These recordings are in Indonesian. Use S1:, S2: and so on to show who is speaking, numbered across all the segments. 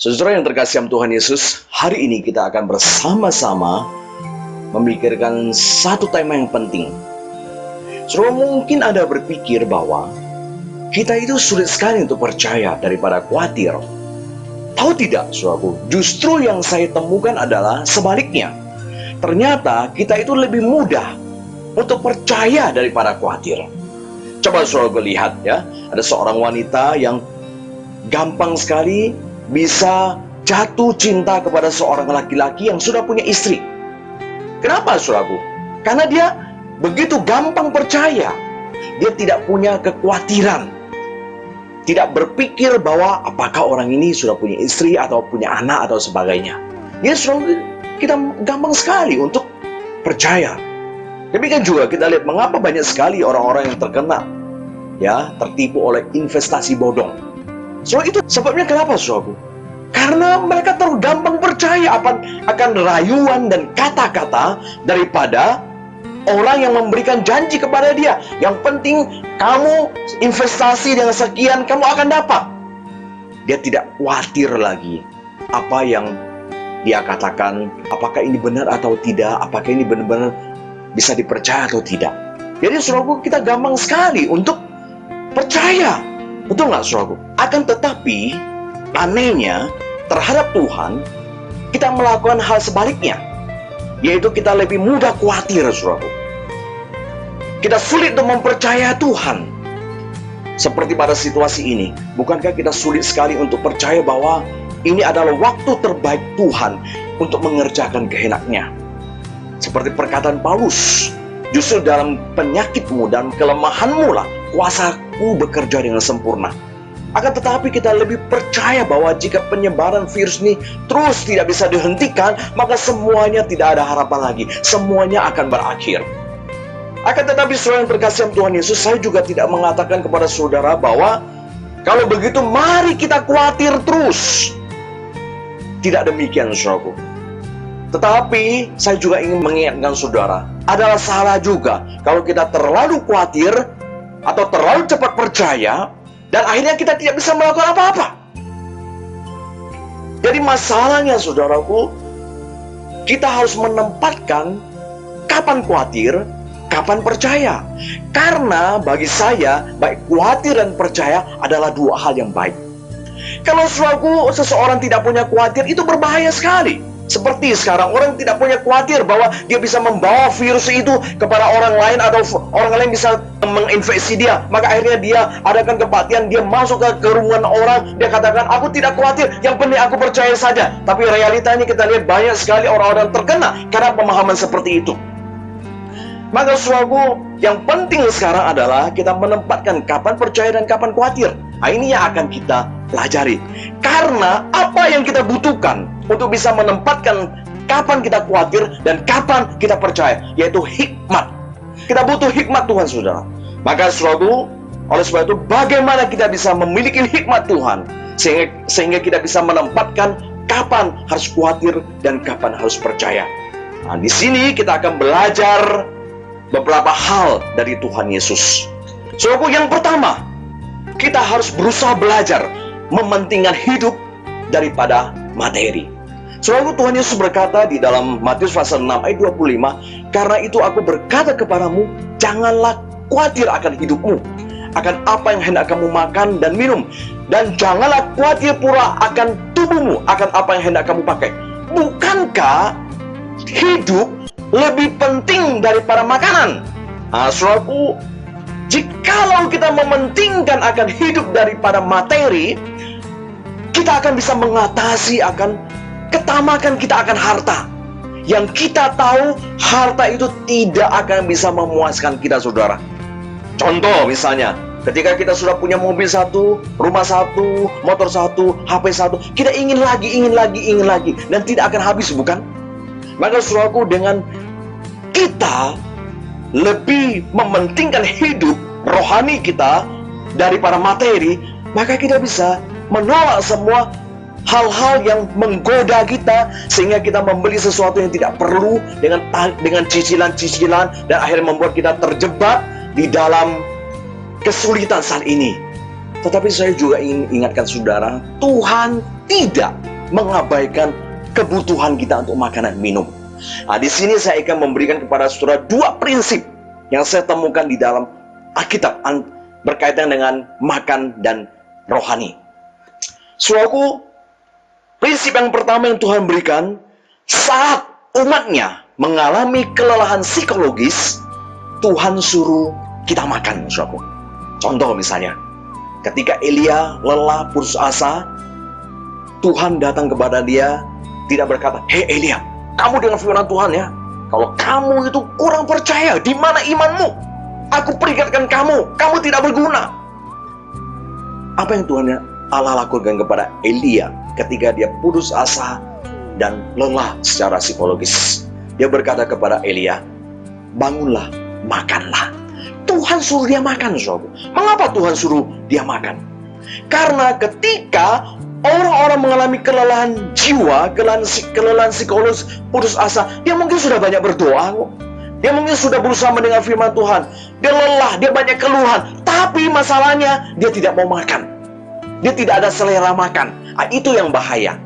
S1: Saudara yang terkasih dalam Tuhan Yesus, hari ini kita akan bersama-sama memikirkan satu tema yang penting. Saudara, mungkin Anda berpikir bahwa kita itu sulit sekali untuk percaya daripada khawatir. Tahu tidak, saudaraku, justru yang saya temukan adalah sebaliknya. Ternyata kita itu lebih mudah untuk percaya daripada khawatir. Coba saudaraku lihat ya, ada seorang wanita yang gampang sekali bisa jatuh cinta kepada seorang laki-laki yang sudah punya istri. Kenapa, saudaraku? Karena dia begitu gampang percaya. Dia tidak punya kekhawatiran. Tidak berpikir bahwa apakah orang ini sudah punya istri atau punya anak atau sebagainya. Kita gampang sekali untuk percaya. Demikian juga kita lihat mengapa banyak sekali orang-orang yang terkena tertipu oleh investasi bodong. Itu sebabnya kenapa, saudaraku? Karena mereka terlalu gampang percaya akan rayuan dan kata-kata daripada orang yang memberikan janji kepada dia. Yang penting kamu investasi dengan sekian, kamu akan dapat. Dia tidak khawatir lagi apa yang dia katakan, apakah ini benar atau tidak, apakah ini benar-benar bisa dipercaya atau tidak. Jadi saudaraku, kita gampang sekali untuk percaya. Betul nggak, saudaraku? Akan tetapi, anehnya, terhadap Tuhan, kita melakukan hal sebaliknya. Yaitu kita lebih mudah khawatir, saudaraku. Kita sulit untuk mempercaya Tuhan. Seperti pada situasi ini, bukankah kita sulit sekali untuk percaya bahwa ini adalah waktu terbaik Tuhan untuk mengerjakan kehendak-Nya? Seperti perkataan Paulus, justru dalam penyakitmu dan kelemahanmu lah kuasaku bekerja dengan sempurna. Akan tetapi kita lebih percaya bahwa jika penyebaran virus ini terus tidak bisa dihentikan, maka semuanya tidak ada harapan lagi. Semuanya akan berakhir. Akan tetapi saudara yang terkasih Tuhan Yesus, saya juga tidak mengatakan kepada saudara bahwa kalau begitu mari kita khawatir terus. Tidak demikian, saudaraku. Tetapi saya juga ingin mengingatkan saudara, adalah salah juga kalau kita terlalu khawatir atau terlalu cepat percaya dan akhirnya kita tidak bisa melakukan apa-apa. Jadi masalahnya, saudaraku, kita harus menempatkan kapan khawatir, kapan percaya. Karena bagi saya, baik khawatir dan percaya adalah dua hal yang baik. Kalau saudaraku, seseorang tidak punya khawatir, itu berbahaya sekali. Seperti sekarang, orang tidak punya khawatir bahwa dia bisa membawa virus itu kepada orang lain atau orang lain bisa menginfeksi dia. Maka akhirnya dia adakan kebaktian, dia masuk ke kerumunan orang, dia katakan, aku tidak khawatir, yang penting aku percaya saja. Tapi realitanya kita lihat banyak sekali orang-orang terkena karena pemahaman seperti itu. Maka saudaraku, yang penting sekarang adalah kita menempatkan kapan percaya dan kapan khawatir. Nah, ini yang akan kita pelajari. Karena apa yang kita butuhkan untuk bisa menempatkan kapan kita khawatir dan kapan kita percaya, yaitu hikmat. Kita butuh hikmat Tuhan, saudara. Maka saudaraku, oleh sebab itu bagaimana kita bisa memiliki hikmat Tuhan sehingga kita bisa menempatkan kapan harus khawatir dan kapan harus percaya. Nah, di sini kita akan belajar beberapa hal dari Tuhan Yesus. Saudaraku, yang pertama, kita harus berusaha belajar mementingkan hidup daripada materi. Saudaraku, Tuhan Yesus berkata di dalam Matius pasal 6 ayat 25, karena itu aku berkata kepadamu, janganlah khawatir akan hidupmu, akan apa yang hendak kamu makan dan minum, dan janganlah khawatir pula akan tubuhmu, akan apa yang hendak kamu pakai. Bukankah hidup lebih penting daripada makanan? Nah, saudaraku, jikalau kita mementingkan akan hidup daripada materi, kita akan bisa mengatasi akan ketamakan kita akan harta. Yang kita tahu, harta itu tidak akan bisa memuaskan kita, saudara. Contoh misalnya, ketika kita sudah punya mobil satu, rumah satu, motor satu, HP satu, kita ingin lagi, dan tidak akan habis, bukan? Maka saudaraku, dengan kita lebih mementingkan hidup rohani kita daripada materi, maka kita bisa menolak semua hal-hal yang menggoda kita sehingga kita membeli sesuatu yang tidak perlu dengan cicilan-cicilan dan akhirnya membuat kita terjebak di dalam kesulitan saat ini. Tetapi saya juga ingin ingatkan saudara, Tuhan tidak mengabaikan kebutuhan kita untuk makanan minum. Nah, di sini saya akan memberikan kepada saudara dua prinsip yang saya temukan di dalam Alkitab berkaitan dengan makan dan rohani. Saudaraku, prinsip yang pertama yang Tuhan berikan, saat umatnya mengalami kelelahan psikologis, Tuhan suruh kita makan, saudaraku. Contoh misalnya, ketika Elia lelah, putus asa, Tuhan datang kepada dia, tidak berkata, "Hei Elia, kamu dengar firman Tuhan ya. Kalau kamu itu kurang percaya, di mana imanmu? Aku peringatkan kamu, kamu tidak berguna." Apa yang Tuhan Allah lakukan kepada Elia ketika dia putus asa dan lelah secara psikologis? Dia berkata kepada Elia, "Bangunlah, makanlah." Tuhan suruh dia makan, saudara. Mengapa Tuhan suruh dia makan? Karena ketika orang-orang mengalami kelelahan jiwa, kelelahan psikologis, putus asa, dia mungkin sudah banyak berdoa kok. Dia mungkin sudah berusaha mendengar firman Tuhan. Dia lelah, dia banyak keluhan. Tapi masalahnya, dia tidak mau makan. Dia tidak ada selera makan. Itu yang bahaya.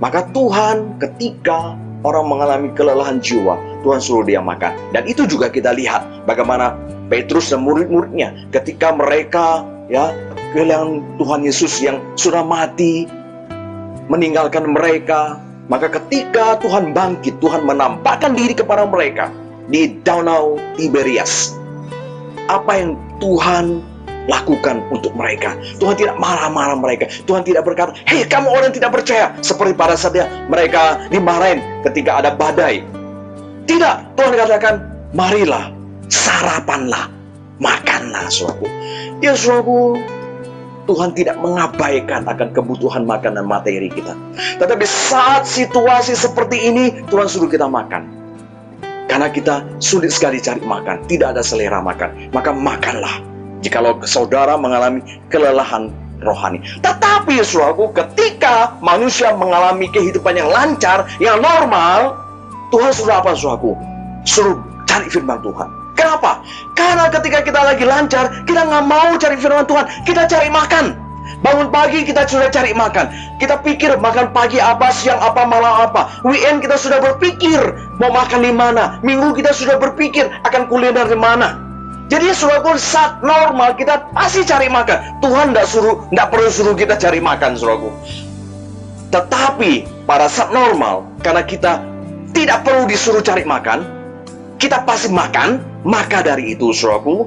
S1: Maka Tuhan ketika orang mengalami kelelahan jiwa, Tuhan suruh dia makan. Dan itu juga kita lihat bagaimana Petrus dan murid-muridnya ketika mereka kehilangan Tuhan Yesus yang sudah mati, meninggalkan mereka. Maka ketika Tuhan bangkit, Tuhan menampakkan diri kepada mereka di Danau Tiberias. Apa yang Tuhan lakukan untuk mereka? Tuhan tidak marah-marah mereka. Tuhan tidak berkata, "Hei kamu orang yang tidak percaya," seperti pada saat mereka dimarahin ketika ada badai. Tidak, Tuhan katakan, "Marilah, sarapanlah, makanlah," saudaraku. Ya saudaraku, Tuhan tidak mengabaikan akan kebutuhan makanan materi kita. Tetapi saat situasi seperti ini, Tuhan suruh kita makan. Karena kita sulit sekali cari makan, tidak ada selera makan, maka makanlah. Jikalau saudara mengalami kelelahan rohani. Tetapi saudaraku, ketika manusia mengalami kehidupan yang lancar, yang normal, Tuhan suruh apa saudaraku? Suruh cari firman Tuhan. Kenapa? Karena ketika kita lagi lancar, kita nggak mau cari firman Tuhan, kita cari makan. Bangun pagi kita sudah cari makan. Kita pikir makan pagi apa, siang apa, malam apa. Weekend kita sudah berpikir mau makan di mana. Minggu kita sudah berpikir akan kuliner di mana. Jadi saudaraku, saat normal kita pasti cari makan. Tuhan tidak perlu suruh kita cari makan, saudaraku. Tetapi pada saat normal, karena kita tidak perlu disuruh cari makan, kita pasti makan. Maka dari itu, saudaraku,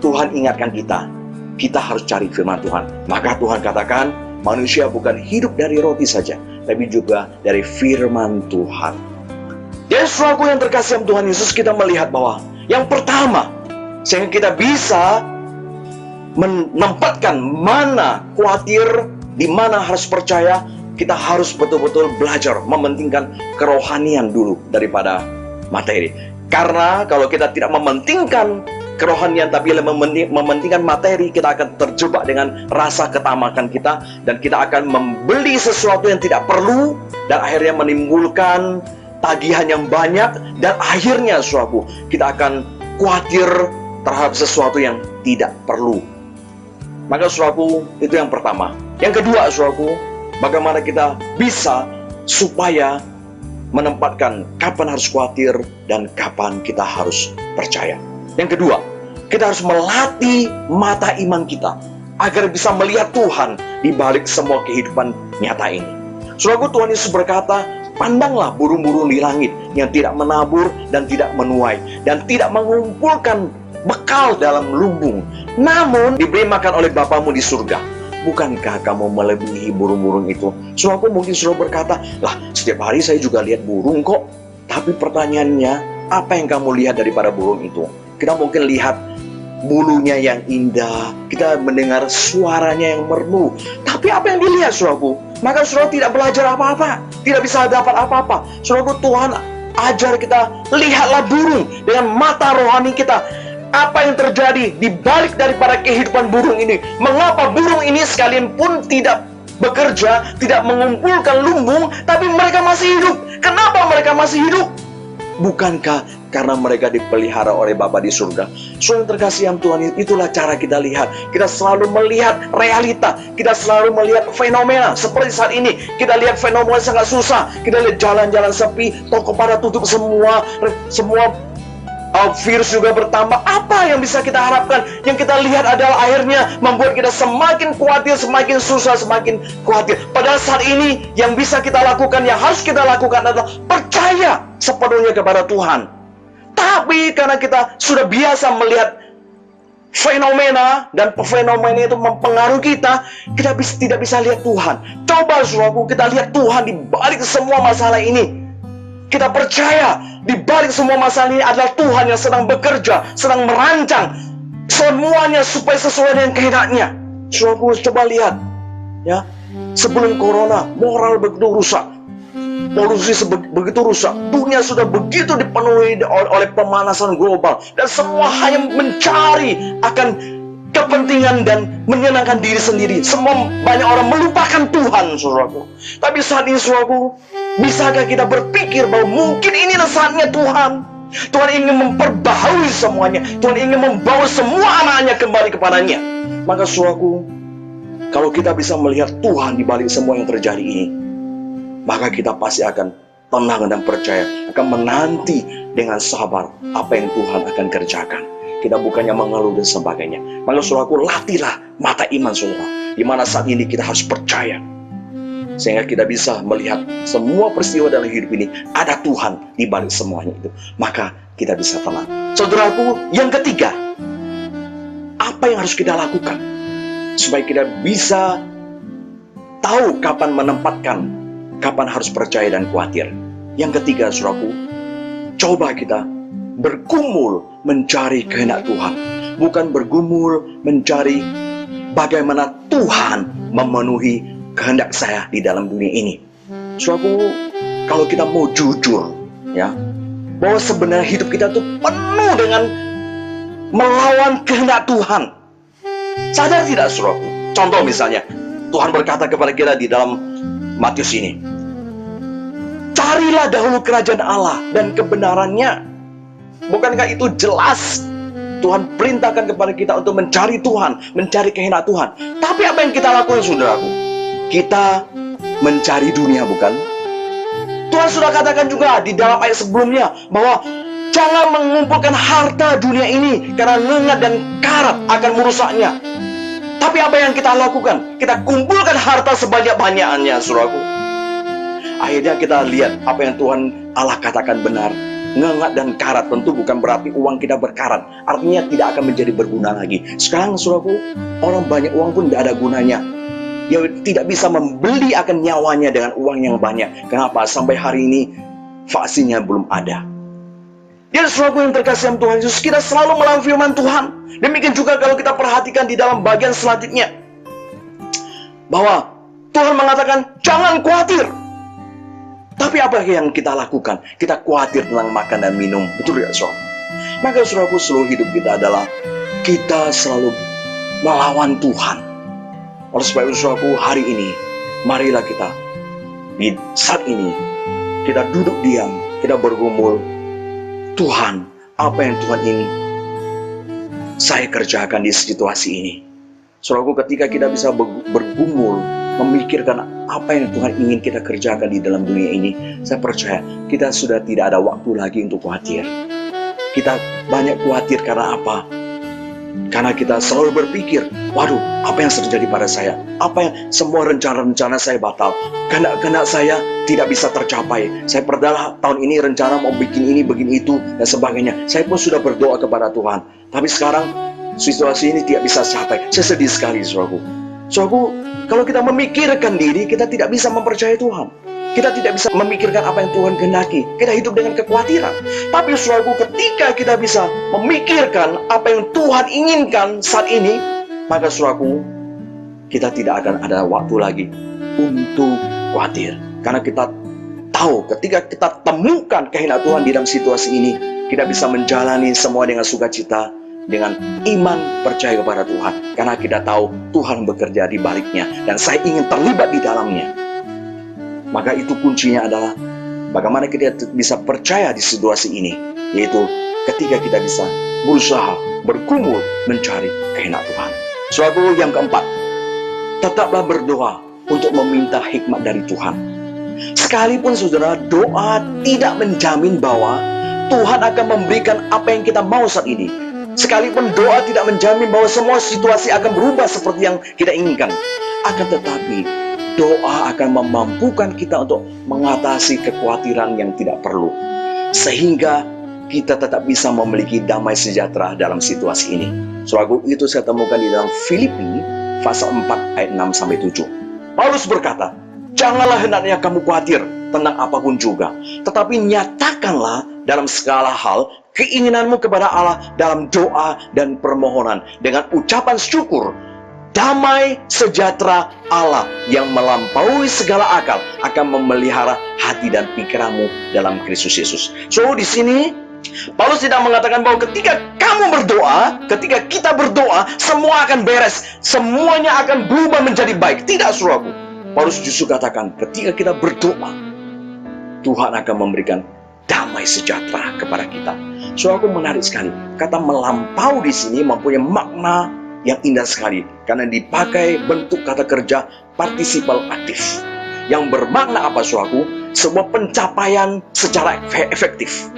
S1: Tuhan ingatkan kita harus cari firman Tuhan. Maka Tuhan katakan, manusia bukan hidup dari roti saja, tapi juga dari firman Tuhan. Dan saudaraku yang terkasih Tuhan Yesus, kita melihat bahwa yang pertama, sehingga kita bisa menempatkan mana khawatir, di mana harus percaya, kita harus betul-betul belajar mementingkan kerohanian dulu daripada materi. Karena kalau kita tidak mementingkan kerohanian tapi mementingkan materi, kita akan terjebak dengan rasa ketamakan kita, dan kita akan membeli sesuatu yang tidak perlu, dan akhirnya menimbulkan tagihan yang banyak, dan akhirnya saudaraku, kita akan khawatir terhadap sesuatu yang tidak perlu. Maka saudaraku, itu yang pertama. Yang kedua saudaraku, bagaimana kita bisa supaya menempatkan kapan harus khawatir dan kapan kita harus percaya. Yang kedua, kita harus melatih mata iman kita agar bisa melihat Tuhan di balik semua kehidupan nyata ini. Saudaraku, Tuhan Yesus berkata, "Pandanglah burung-burung di langit yang tidak menabur dan tidak menuai dan tidak mengumpulkan bekal dalam lumbung, namun diberi makan oleh Bapamu di surga. Bukankah kamu melebihi burung-burung itu?" Saudaraku, mungkin saudara berkata, "Lah, setiap hari saya juga lihat burung kok." Tapi pertanyaannya, apa yang kamu lihat daripada burung itu? Kita mungkin lihat bulunya yang indah, kita mendengar suaranya yang merdu. Tapi apa yang dilihat, saudaraku? Maka saudara tidak belajar apa-apa, tidak bisa dapat apa-apa. Saudaraku, Tuhan ajar kita, lihatlah burung dengan mata rohani kita. Apa yang terjadi di balik daripada kehidupan burung ini? Mengapa burung ini sekalian pun tidak bekerja, tidak mengumpulkan lumbung, tapi mereka masih hidup? Kenapa mereka masih hidup? Bukankah karena mereka dipelihara oleh Bapa di surga. Saudara yang terkasih yang Tuhan, itulah cara kita lihat. Kita selalu melihat realita, kita selalu melihat fenomena. Seperti saat ini, kita lihat fenomena sangat susah. Kita lihat jalan-jalan sepi, toko pada tutup semua virus juga bertambah. Apa yang bisa kita harapkan? Yang kita lihat adalah akhirnya membuat kita semakin khawatir, semakin susah, semakin khawatir. Padahal saat ini yang bisa kita lakukan, yang harus kita lakukan adalah percaya sepenuhnya kepada Tuhan. Tapi karena kita sudah biasa melihat fenomena, dan fenomena itu mempengaruhi kita tidak bisa lihat Tuhan. Coba saudaraku, kita lihat Tuhan di balik semua masalah ini. Kita percaya di balik semua masalah ini adalah Tuhan yang sedang bekerja, sedang merancang semuanya supaya sesuai dengan kehendaknya. Saudaraku, coba lihat ya, sebelum corona moral begitu rusak, polusi begitu rusak, dunia sudah begitu dipenuhi oleh pemanasan global, dan semua hanya mencari akan kepentingan dan menyenangkan diri sendiri. Banyak orang melupakan Tuhan, saudaraku. Tapi saat ini, saudaraku, bisakah kita berpikir bahwa mungkin inilah saatnya Tuhan ingin memperbaharui semuanya. Tuhan ingin membawa semua anak-anaknya kembali kepadanya. Maka saudaraku, kalau kita bisa melihat Tuhan di balik semua yang terjadi ini, maka kita pasti akan tenang dan percaya, akan menanti dengan sabar apa yang Tuhan akan kerjakan. Kita bukannya mengeluh dan sebagainya. Maka saudaraku, latihlah mata iman saudara, di mana saat ini kita harus percaya, sehingga kita bisa melihat semua peristiwa dalam hidup ini ada Tuhan di balik semuanya itu. Maka kita bisa tenang. Saudaraku, yang ketiga, apa yang harus kita lakukan supaya kita bisa tahu kapan menempatkan, kapan harus percaya dan khawatir? Yang ketiga, saudaraku, coba kita bergumul mencari kehendak Tuhan, bukan bergumul mencari bagaimana Tuhan memenuhi kehendak saya di dalam dunia ini. Saudaraku, kalau kita mau jujur ya, bahwa sebenarnya hidup kita itu penuh dengan melawan kehendak Tuhan. Sadar tidak, saudaraku? Contoh misalnya, Tuhan berkata kepada kita di dalam Matius ini, carilah dahulu kerajaan Allah dan kebenarannya. Bukankah itu jelas Tuhan perintahkan kepada kita untuk mencari Tuhan, mencari kehendak Tuhan? Tapi apa yang kita lakukan, saudaraku? Kita mencari dunia, bukan? Tuhan sudah katakan juga di dalam ayat sebelumnya bahwa jangan mengumpulkan harta dunia ini, karena lengat dan karat akan merusaknya. Tapi apa yang kita lakukan? Kita kumpulkan harta sebanyak-banyaknya, saudaraku. Akhirnya kita lihat apa yang Tuhan Allah katakan benar. Lengat dan karat tentu bukan berarti uang kita berkarat. Artinya tidak akan menjadi berguna lagi. Sekarang, saudaraku, orang banyak uang pun tidak ada gunanya. Dia tidak bisa membeli akan nyawanya dengan uang yang banyak. Kenapa? Sampai hari ini vaksinnya belum ada. Dan saudaraku yang terkasih Tuhan Yesus, kita selalu melawan firman Tuhan. Demikian juga kalau kita perhatikan di dalam bagian selanjutnya, bahwa Tuhan mengatakan jangan khawatir. Tapi apa yang kita lakukan? Kita khawatir tentang makan dan minum. Betul tidak, saudara? Maka saudaraku, seluruh hidup kita adalah kita selalu melawan Tuhan. Oleh sebab itu, saudaraku, hari ini marilah kita di saat ini kita duduk diam, kita bergumul, Tuhan, apa yang Tuhan ingin saya kerjakan di situasi ini? Saudaraku, ketika kita bisa bergumul, memikirkan apa yang Tuhan ingin kita kerjakan di dalam dunia ini, saya percaya kita sudah tidak ada waktu lagi untuk khawatir. Kita banyak khawatir karena apa? Karena kita selalu berpikir, waduh, apa yang terjadi pada saya? Apa yang semua rencana-rencana saya batal? Kehendak saya tidak bisa tercapai. Saya pernah tahun ini rencana mau bikin ini, bikin itu, dan sebagainya. Saya pun sudah berdoa kepada Tuhan. Tapi sekarang situasi ini tidak bisa capai. Saya sedih sekali, saudaraku. Saudaraku, kalau kita memikirkan diri, kita tidak bisa mempercayai Tuhan. Kita tidak bisa memikirkan apa yang Tuhan kehendaki. Kita hidup dengan kekhawatiran. Tapi saudaraku, ketika kita bisa memikirkan apa yang Tuhan inginkan saat ini, maka saudaraku, kita tidak akan ada waktu lagi untuk khawatir. Karena kita tahu ketika kita temukan kehendak Tuhan di dalam situasi ini, kita bisa menjalani semua dengan sukacita, dengan iman percaya kepada Tuhan. Karena kita tahu Tuhan bekerja di baliknya, dan saya ingin terlibat di dalamnya. Maka itu kuncinya adalah bagaimana kita bisa percaya di situasi ini. yaitu ketika kita bisa berusaha, bergumul mencari kehendak Tuhan. Saudaraku, yang keempat, tetaplah berdoa untuk meminta hikmat dari Tuhan. Sekalipun saudara, doa tidak menjamin bahwa Tuhan akan memberikan apa yang kita mau saat ini. Sekalipun doa tidak menjamin bahwa semua situasi akan berubah seperti yang kita inginkan. Akan tetapi, doa akan memampukan kita untuk mengatasi kekhawatiran yang tidak perlu. Sehingga kita tetap bisa memiliki damai sejahtera dalam situasi ini. Saudaraku, itu saya temukan di dalam Filipi pasal 4 ayat 6-7. Paulus berkata, janganlah hendaknya kamu khawatir tentang apapun juga, tetapi nyatakanlah dalam segala hal keinginanmu kepada Allah dalam doa dan permohonan dengan ucapan syukur. Damai sejahtera Allah yang melampaui segala akal akan memelihara hati dan pikiranmu dalam Kristus Yesus. So, di sini Paulus tidak mengatakan bahwa ketika kamu berdoa, ketika kita berdoa, semua akan beres, semuanya akan berubah menjadi baik. Tidak, saudaraku. Paulus justru katakan, ketika kita berdoa, Tuhan akan memberikan damai sejahtera kepada kita. Saudaraku, menarik sekali. Kata melampau di sini mempunyai makna yang indah sekali, karena dipakai bentuk kata kerja partisipal aktif. Yang bermakna apa, saudaraku? Sebuah pencapaian secara efektif.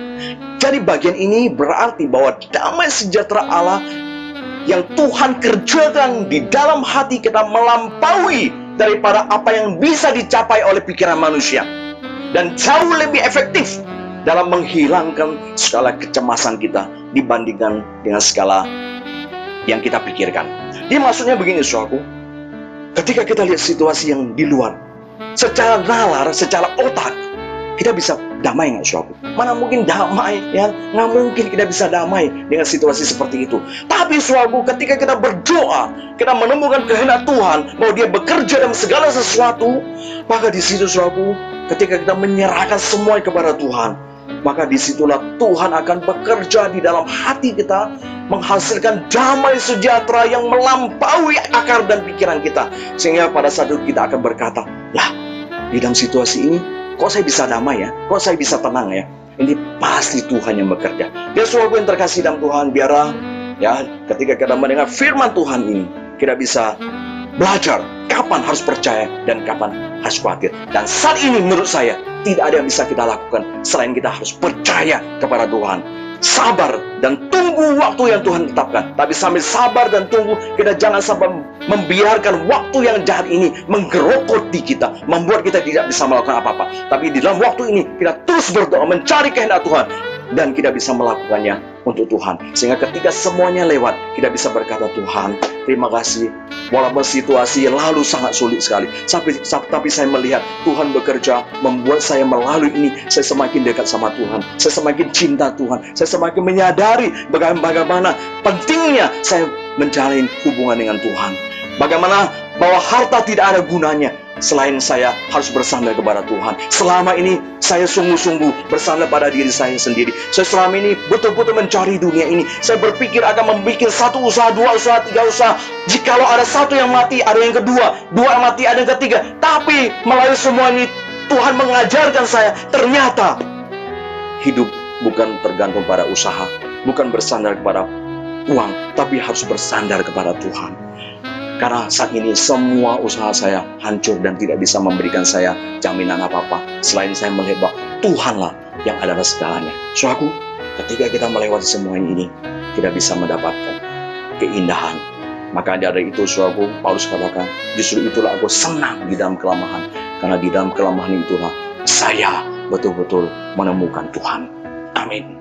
S1: Jadi bagian ini berarti bahwa damai sejahtera Allah yang Tuhan kerjakan di dalam hati kita melampaui daripada apa yang bisa dicapai oleh pikiran manusia. Dan jauh lebih efektif dalam menghilangkan segala kecemasan kita dibandingkan dengan segala yang kita pikirkan. Jadi maksudnya begini, saudaraku. Ketika kita lihat situasi yang di luar, secara nalar, secara otak, kita bisa damai nggak, saudaraku? Mana mungkin damai, ya? Nggak mungkin kita bisa damai dengan situasi seperti itu. Tapi, saudaraku, ketika kita berdoa, kita menemukan kehendak Tuhan, bahwa Dia bekerja dalam segala sesuatu, maka di situ, saudaraku, ketika kita menyerahkan semua kepada Tuhan, maka disitulah Tuhan akan bekerja di dalam hati kita, menghasilkan damai sejahtera yang melampaui akal dan pikiran kita. Sehingga pada saat itu kita akan berkata, lah, di dalam situasi ini, kok saya bisa damai ya? Kok saya bisa tenang ya? Ini pasti Tuhan yang bekerja. Ya, saudaraku yang terkasih dalam Tuhan, biarlah ya ketika kita mendengar firman Tuhan ini, kita bisa belajar kapan harus percaya dan kapan harus khawatir. Dan saat ini menurut saya tidak ada yang bisa kita lakukan selain kita harus percaya kepada Tuhan. Sabar dan tunggu waktu yang Tuhan tetapkan. Tapi sambil sabar dan tunggu, kita jangan sampai membiarkan waktu yang jahat ini menggerogoti kita, membuat kita tidak bisa melakukan apa-apa. Tapi di dalam waktu ini kita terus berdoa mencari kehendak Tuhan, dan kita bisa melakukannya untuk Tuhan. Sehingga ketika semuanya lewat, kita bisa berkata, Tuhan, terima kasih. Walaupun situasi lalu sangat sulit sekali, tapi saya melihat Tuhan bekerja, membuat saya melalui ini, saya semakin dekat sama Tuhan, saya semakin cinta Tuhan, saya semakin menyadari bagaimana pentingnya saya menjalin hubungan dengan Tuhan. Bagaimana bahwa harta tidak ada gunanya selain saya harus bersandar kepada Tuhan. Selama ini saya sungguh-sungguh bersandar pada diri saya sendiri. Saya selama ini betul-betul mencari dunia ini. Saya berpikir akan membuat satu usaha, dua usaha, tiga usaha. Jikalau ada satu yang mati, ada yang kedua, dua yang mati, ada yang ketiga. Tapi melalui semua ini Tuhan mengajarkan saya, ternyata hidup bukan tergantung pada usaha, bukan bersandar kepada uang, tapi harus bersandar kepada Tuhan. Karena saat ini semua usaha saya hancur dan tidak bisa memberikan saya jaminan apa-apa selain saya melihat bahwa Tuhanlah yang adalah segalanya. Saudaraku, ketika kita melewati semua ini, kita bisa mendapatkan keindahan. Maka dari itu, saudaraku, Paulus katakan, justru itulah aku senang di dalam kelemahan. Karena di dalam kelemahan itulah saya betul-betul menemukan Tuhan. Amin.